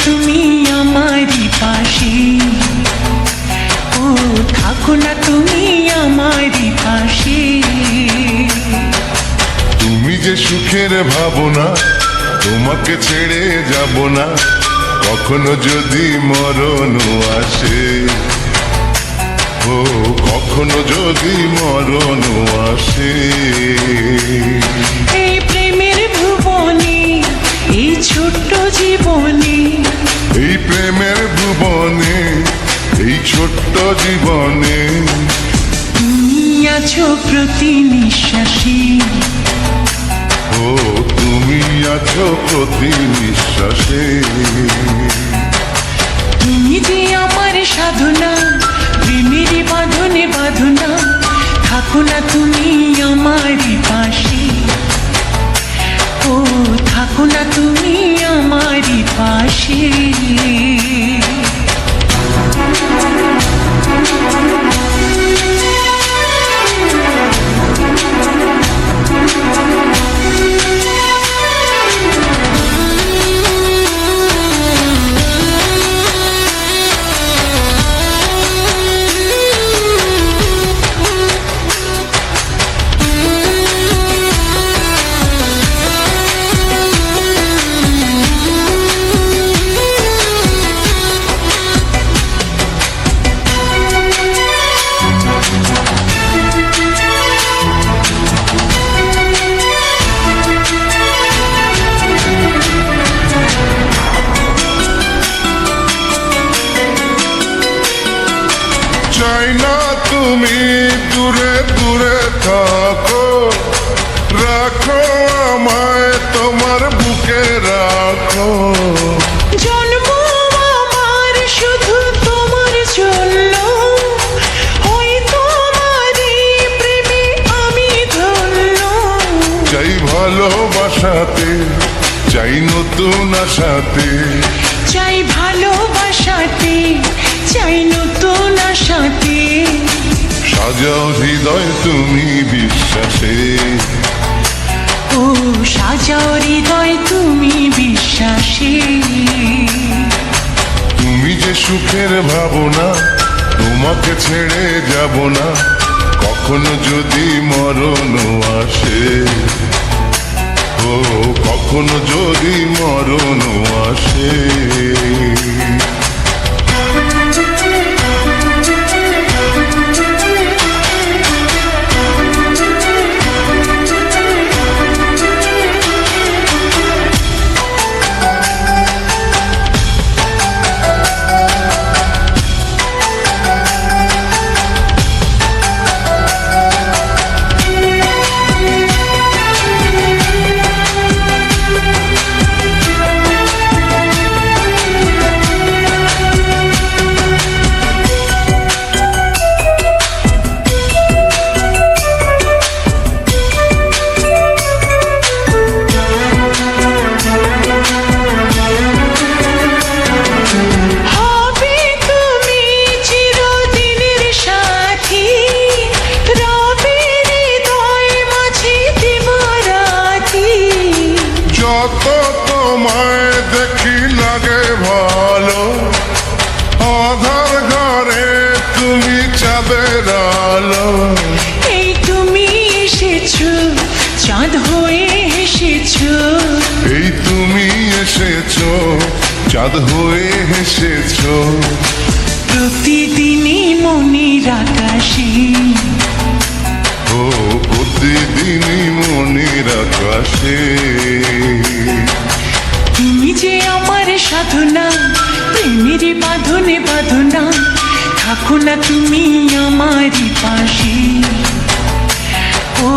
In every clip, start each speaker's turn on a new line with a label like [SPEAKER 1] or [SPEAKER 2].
[SPEAKER 1] তুমি আমারই পাশে, ও থাকো না তুমি আমারই পাশে।
[SPEAKER 2] তুমি যে সুখের ভাবনা, তোমাকে ছেড়ে যাব না, কখনো যদি মরণ আসে, ও কখনো যদি মরণ আসে।
[SPEAKER 1] এই প্রেমের ভুবনে, এই ছোট্ট জীবনে,
[SPEAKER 2] এই প্রেমের ভুবনে, এই ছোট্ট জীবনে,
[SPEAKER 1] তুমি আছো প্রতি নিঃশ্বাসে,
[SPEAKER 2] ও তুমি আছো প্রতি নিঃশ্বাসে।
[SPEAKER 1] তুমি যে আমার সাধনা, প্রেমের বাঁধনে বাঁধনা, থাকো না তুমি আমারই পাশে, ও থাকো না তুমি আমারই পাশে।
[SPEAKER 2] চাই না তুমি দূরে দূরে থাকো, রাখো আমায় তোমার বুকে রাখো।
[SPEAKER 1] জন্ম আমার শুধু তোমার জন্য, ওই তোমারই প্রেমে আমি ধন্য।
[SPEAKER 2] চাই ভালোবাসাতে, চাই নতুন আশাতে,
[SPEAKER 1] চাই ভালোবাসাতে, চাই নতুন আশাতে।
[SPEAKER 2] সাজাও হৃদয় তুমি বিশ্বাসে,
[SPEAKER 1] ও সাজাও হৃদয় তুমি বিশ্বাসে।
[SPEAKER 2] তুমি যে সুখের ভাবনা, তোমাকে ছেড়ে যাব না, কখনো যদি মরণ আসে, ও কখনো যদি মরণ আসে। যত তোমায় দেখি লাগে ভালো, আধার ঘরে তুমি চাঁদের আলো।
[SPEAKER 1] এই তুমি এসেছো, চাঁদ হয়ে এসেছো,
[SPEAKER 2] এই তুমি এসেছো, চাঁদ হয়ে এসেছো।
[SPEAKER 1] প্রতিদিনই মনের আকাশে,
[SPEAKER 2] ও প্রতিদিনই মনের আকাশে।
[SPEAKER 1] তুমি যে আমার সাধনা, প্রেমের বাঁধনে বাঁধনা, থাকো না তুমি আমারই পাশে, ও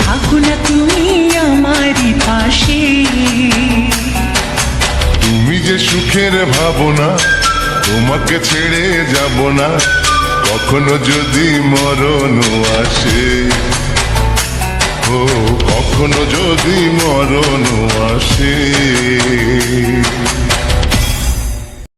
[SPEAKER 1] থাকো না তুমি আমারই পাশে।
[SPEAKER 2] তুমি যে সুখের ভাবনা, তোমাকে ছেড়ে যাব না, কখনো যদি মরণ আসে, ও কখনো যদি মরণ আসে।